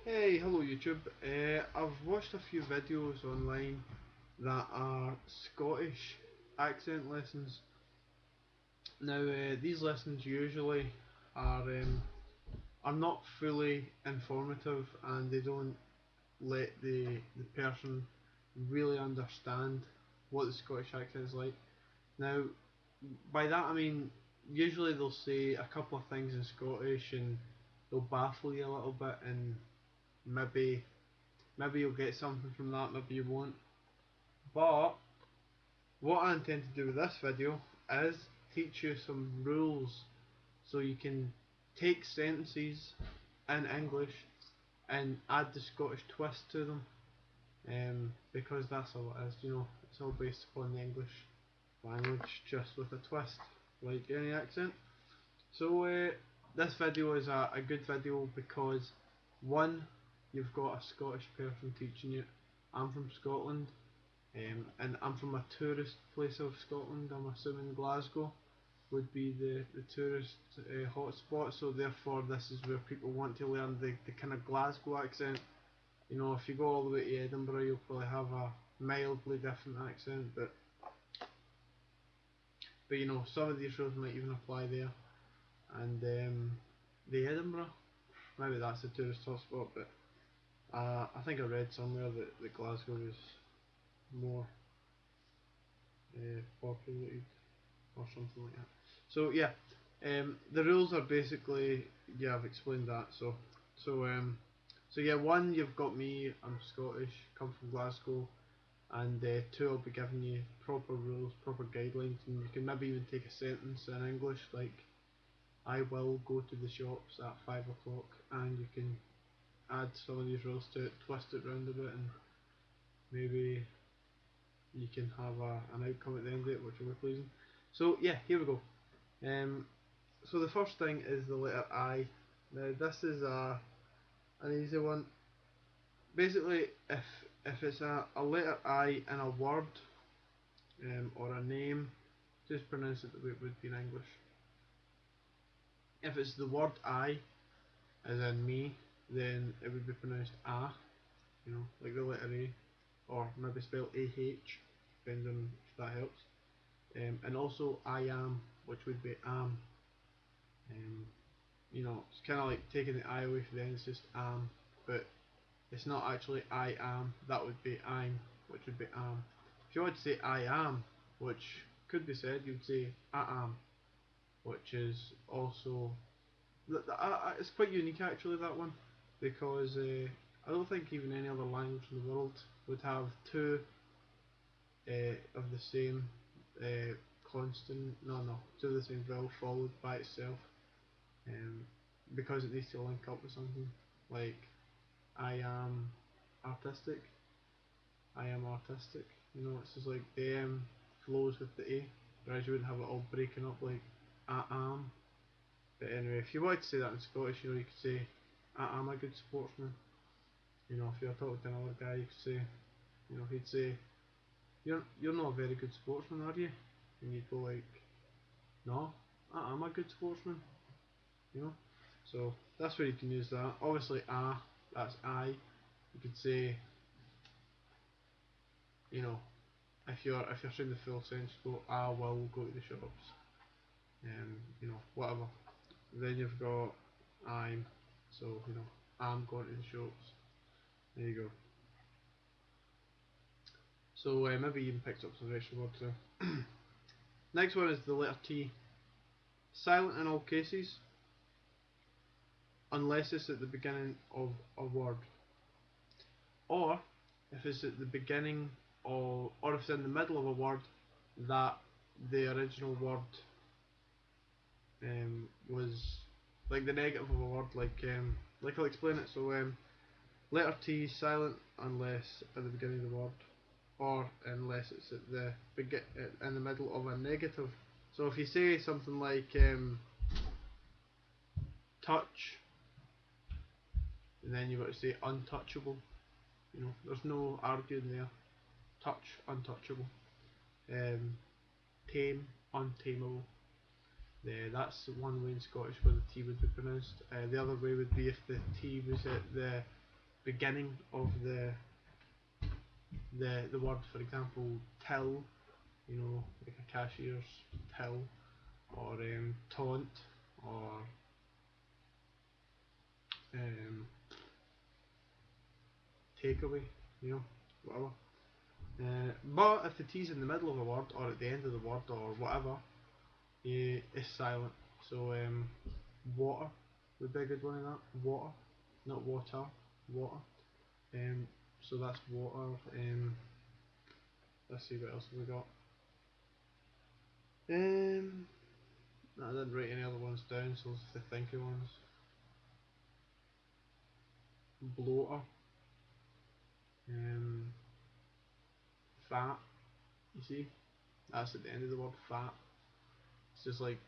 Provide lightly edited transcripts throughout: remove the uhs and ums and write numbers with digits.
Hey, hello YouTube. I've watched a few videos online that are Scottish accent lessons. Now, these lessons usually are not fully informative, and they don't let the person really understand what the Scottish accent is like. Now, by that I mean usually they'll say a couple of things in Scottish and they'll baffle you a little bit, and maybe you'll get something from that, maybe you won't. But what I intend to do with this video is teach you some rules so you can take sentences in English and add the Scottish twist to them. Because that's all it is, it's all based upon the English language, just with a twist, like any accent. So this video is a good video because one, you've got a Scottish person teaching you. I'm from Scotland, and I'm from a tourist place of Scotland. I'm assuming Glasgow would be the tourist hotspot, so therefore this is where people want to learn the kind of Glasgow accent. If you go all the way to Edinburgh, you'll probably have a mildly different accent, but some of these rules might even apply there. And the Edinburgh, maybe that's a tourist hotspot, but I think I read somewhere that Glasgow is more populated or something like that. So yeah, the rules are basically, yeah, I've explained that. So yeah, one, you've got me. I'm Scottish, come from Glasgow, and two, I'll be giving you proper rules, proper guidelines, and you can maybe even take a sentence in English like, "I will go to the shops at 5 o'clock," and you can add some of these rules to it, twist it round a bit, and maybe you can have an outcome at the end of it which will be pleasing. So yeah, here we go. So the first thing is the letter I. Now this is an easy one. Basically, if it's a letter I in a word, or a name, just pronounce it the way it would be in English. If it's the word I, as in me, then it would be pronounced ah, like the letter A, or maybe spelled AH, depending on if that helps. And also I am, which would be am. Um, it's kind of like taking the I away from the end, it's just am, but it's not actually I am, that would be I'm, which would be am. If you want to say I am, which could be said, you'd say I am, which is also, it's quite unique actually, that one, because I don't think even any other language in the world would have two of the same constant, no, two of the same vowel followed by itself, um, because it needs to link up with something. Like, I am artistic, I am artistic. It's just like the M flows with the A, whereas you wouldn't have it all breaking up like I am. But anyway, if you wanted to say that in Scottish, you could say I am a good sportsman. If you're talking to another guy, you could say, he'd say, you're not a very good sportsman, are you? And you'd go like, no, I'm a good sportsman. You know. So that's where you can use that. Obviously, that's I. You could say, you know, if you're saying the full sentence, go, I will go to the shops. Whatever. Then you've got I'm. So I'm going to the shops. There you go. So maybe you even picked up some extra words there. Next one is the letter T. Silent in all cases, unless it's at the beginning of a word, or if it's at the beginning or if it's in the middle of a word that the original word was like the negative of a word, like I'll explain it. So letter T silent unless at the beginning of the word, or unless it's at the in the middle of a negative. So if you say something like touch, and then you've got to say untouchable. There's no arguing there. Touch, untouchable. Um, tame, untamable. That's one way in Scottish where the T would be pronounced. The other way would be if the T was at beginning of the word. For example, till, you know, like a cashier's till, or taunt, or um, takeaway, you know, whatever. But if the T's in the middle of a word or at the end of the word or whatever, it's silent. So water would be a good one of that. Water, not water, water. So that's water. Let's see what else have we got. No, I didn't write any other ones down, so let's think of ones. Bloater. Fat. You see, that's at the end of the word fat. It's just like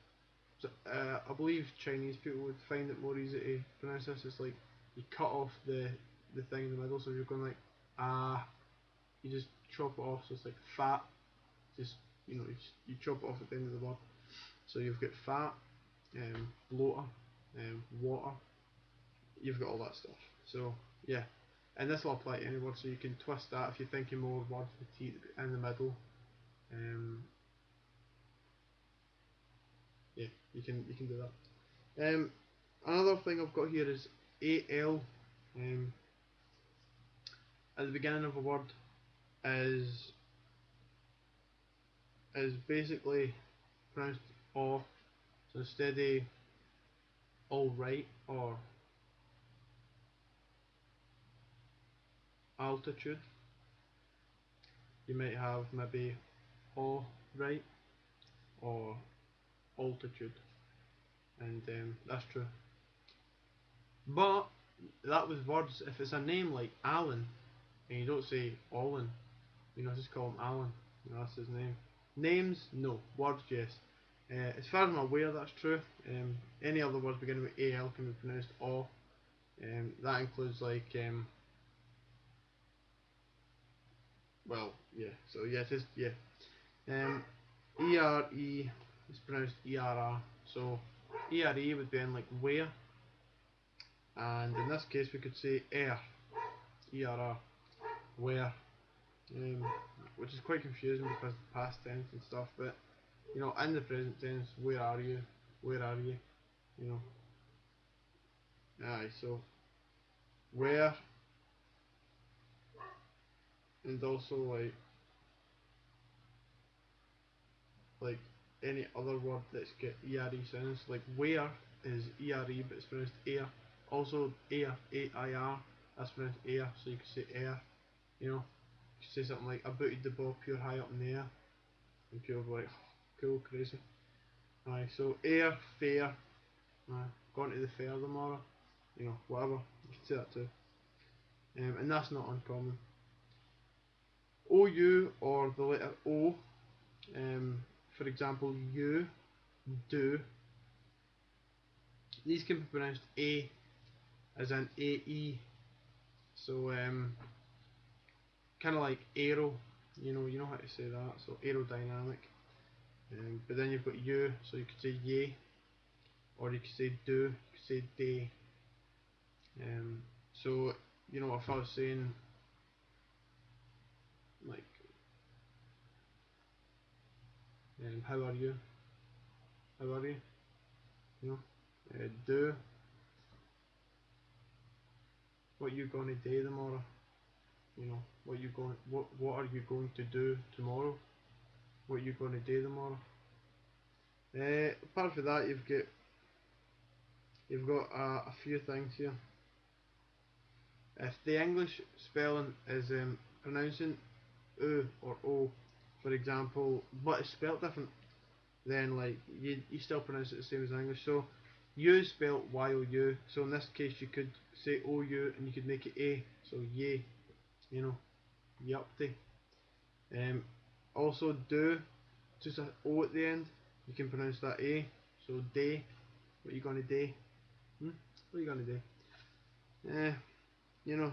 I believe Chinese people would find it more easy to pronounce this. It's like you cut off the thing in the middle, so if you're going like you just chop it off. So it's like fat. Just you chop it off at the end of the word. So you've got fat, bloater, water. You've got all that stuff. So yeah, and this will apply to any word. So you can twist that if you're thinking more words with T in the middle. Yeah, you can do that. Another thing I've got here is AL. At the beginning of a word is basically pronounced O. So instead of alright or altitude, you might have maybe alright or altitude, and that's true. But that was words. If it's a name like Alan, and you don't say Olin, just call him Alan. That's his name. Names, no. Words, yes. As far as I'm aware, that's true. Any other words beginning with AL can be pronounced O. That includes like, well, yeah. So yeah, it is, yeah. ERE is pronounced ERR. So ERE would be in like where, and in this case we could say air, ERR, where, which is quite confusing because of the past tense and stuff. But in the present tense, where are you? Where are you? You know. Aye, so where, and also like any other word that's got ere sounds. Like where is ere, but it's pronounced air. Also air, air, that's pronounced air. So you could say air. You could say something like I booted the ball pure high up in the air, and people will be like, cool, crazy. Aye, so air, fair. Going to the fair tomorrow. Whatever. You can say that too. And that's not uncommon. OU or the letter O. For example, you, do. These can be pronounced A, as in AE. So kind of like aero. You know how to say that. So aerodynamic. But then you've got you, so you could say ye, or you could say do, you could say day. So if I was saying like, how are you? How are you? Do. What you gonna do tomorrow? What are you going to do tomorrow? What you gonna do tomorrow? Apart from that, you've got a few things here. If the English spelling is pronouncing oo or o, for example, but it's spelled different, then like you still pronounce it the same as English. So you spelled Y-O-U. So in this case, you could say O-U and you could make it A. So yay, yuppty. Also do, just a O at the end. You can pronounce that A. So day. What you gonna do? What you gonna do?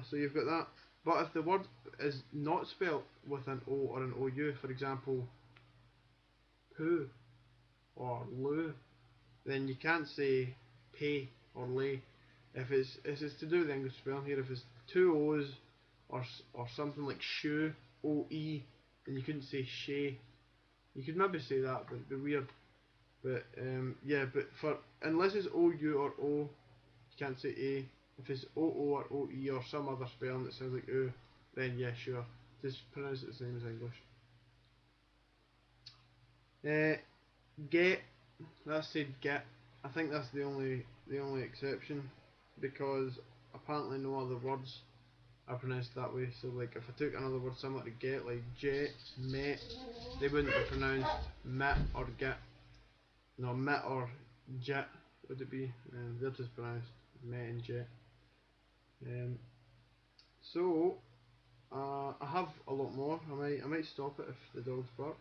So you've got that. But if the word is not spelt with an O or an OU, for example, poo or loo, then you can't say pay or lay. If it's to do with English spelling here, if it's two O's or something like shoe, O-E, then you couldn't say shay. You could maybe say that, but it'd be weird. But yeah, but for unless it's O-U or O, you can't say A. If it's O-O or O-E or some other spelling that sounds like O, then yeah, sure. Just pronounce it the same as English. Get, that's said get. I think that's the only exception, because apparently no other words are pronounced that way. So like if I took another word similar to get, like jet, met, they wouldn't be pronounced met or get. No, met or jet would it be? They're just pronounced met and jet. Um, so I have a lot more. I might stop it if the dogs bark.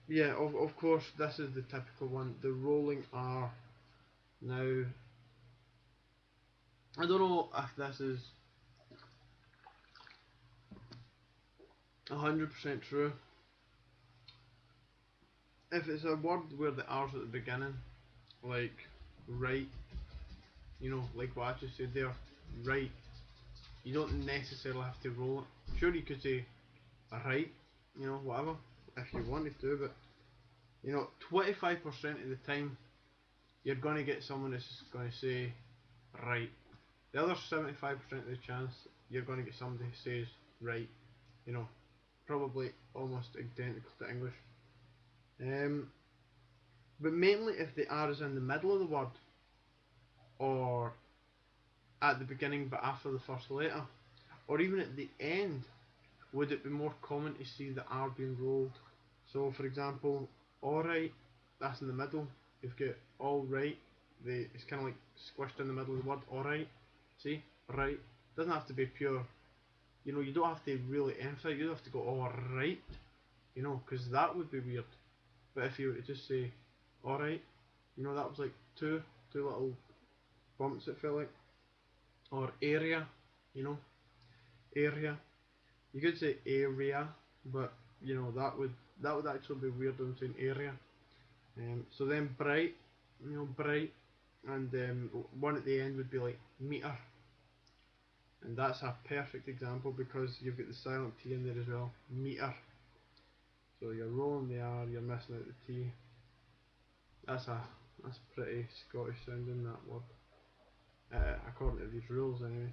Yeah, of course, this is the typical one, the rolling R. Now, I don't know if this is 100% true. If it's a word where the R's at the beginning, like right, like what I just said there, right, you don't necessarily have to roll it. Sure, you could say right, whatever, if you wanted to, but 25% of the time, you're going to get someone that's going to say right. The other 75% of the chance, you're going to get somebody who says right, probably almost identical to English. But mainly if the R is in the middle of the word, or at the beginning but after the first letter, or even at the end, would it be more common to see the R being rolled. So for example, alright, that's in the middle. You've got alright, it's kind of like squished in the middle of the word, alright. See, right, doesn't have to be pure, you don't have to really emphasize, you don't have to go alright, because that would be weird. But if you were to just say alright, that was like two little bumps, it felt like. Or area, area. You could say area, but that would actually be weird than saying area. So then bright, bright, and one at the end would be like meter, and that's a perfect example because you've got the silent T in there as well, meter. So you're rolling the R, you're missing out the T. That's pretty Scottish sounding, that word, according to these rules anyway.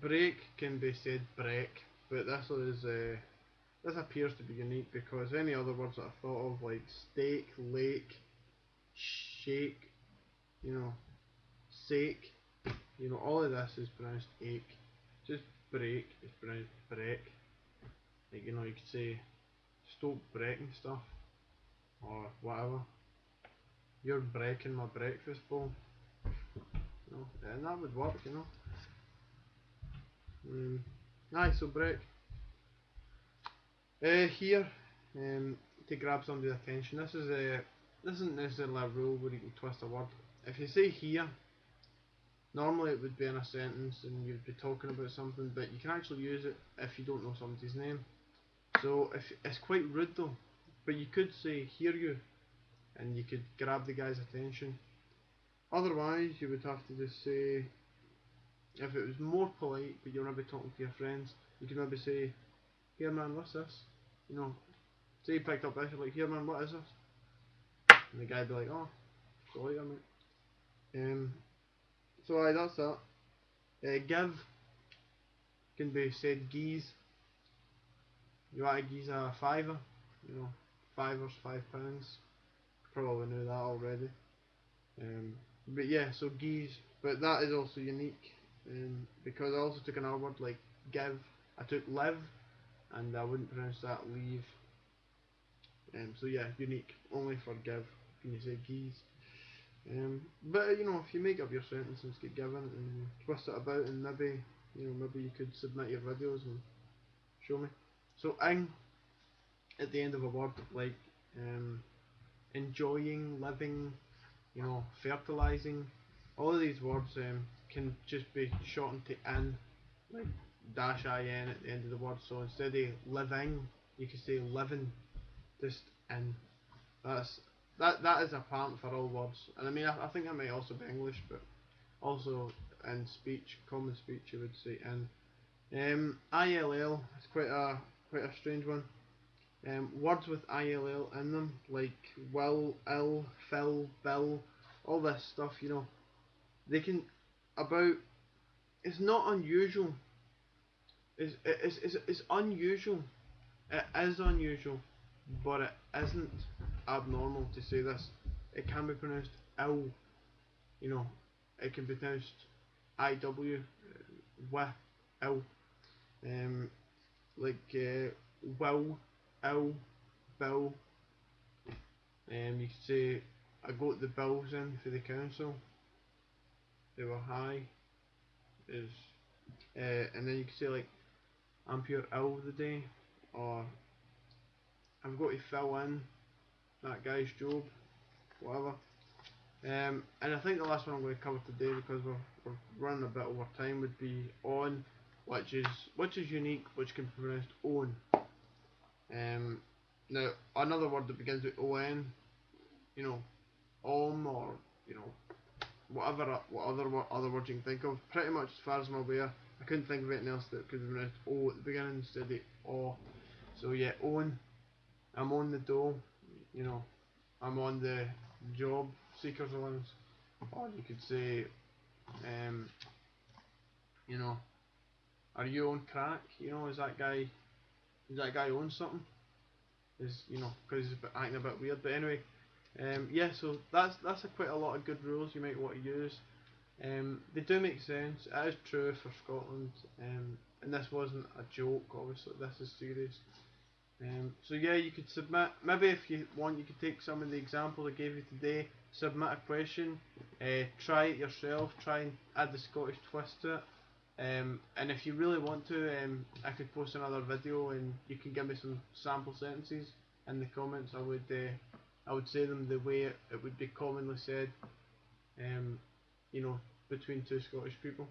Break can be said breck, but this appears to be unique because any other words that I thought of, like steak, lake, shake, sake, all of this is pronounced ache. Just break is pronounced breck. Like, you could say stop breaking stuff or whatever. You're breaking my breakfast bowl, and that would work, Aye, so break. Here, to grab somebody's attention. This isn't necessarily a rule where you can twist a word. If you say here, normally it would be in a sentence and you'd be talking about something, but you can actually use it if you don't know somebody's name. So if it's quite rude though, but you could say hear you, and you could grab the guy's attention. Otherwise, you would have to just say, if it was more polite, but you're maybe talking to your friends, you could maybe say, here man, what's this? Say you picked up this, you're like, here man, what is this? And the guy would be like, oh, so later mate. So aye, that's that. Give can be said geese. You want to geese a fiver? Fivers, £5. Probably knew that already. But yeah, so geese. But that is also unique, because I also took another word like give. I took live, and I wouldn't pronounce that leave. So yeah, unique. Only for give can you say geese. But if you make up your sentences, get given and twist it about, and maybe you could submit your videos and show me. So ing at the end of a word, like enjoying, living, fertilizing. All of these words can just be shortened to in, like dash in at the end of the word. So instead of living, you could say living, just in. That's that is apparent for all words, and I mean I think that might also be English, but also in speech, common speech, you would say in. ILL is quite a strange one. Words with ILL in them, like will, ill, fill, bill, all this stuff, you know, they can about. It's not unusual. It's unusual. It is unusual, but it isn't abnormal to say this. It can be pronounced ill. You know, it can be pronounced IW, with, ill. Um, will, ill, bill. You could say I got the bills in for the council. They were high. Is and then you could say like I'm pure ill the day, or I've got to fill in that guy's job, whatever. And I think the last one I'm going to cover today, because we're running a bit over time, would be on, which is unique, which can be pronounced own. Now another word that begins with on, you know, or you know, what other words you can think of. Pretty much as far as I'm aware, I couldn't think of anything else that could be pronounced o at the beginning instead of o. So yeah, own. I'm on the dole. You know, I'm on the job seekers allowance. Or you could say, um, you know, are you on crack? You know, is that guy on something? Is, you know, because he's acting a bit weird. But anyway, yeah. So that's quite a lot of good rules you might want to use. They do make sense. It is true for Scotland, and this wasn't a joke. Obviously, this is serious. So yeah, you could submit. Maybe if you want, you could take some of the examples I gave you today. Submit a question. Try it yourself. Try and add the Scottish twist to it. And if you really want to, I could post another video, and you can give me some sample sentences in the comments. I would say them the way it would be commonly said. Um, you know, between two Scottish people.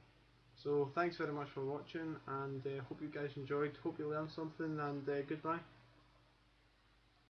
So thanks very much for watching, and hope you guys enjoyed. Hope you learned something, and goodbye.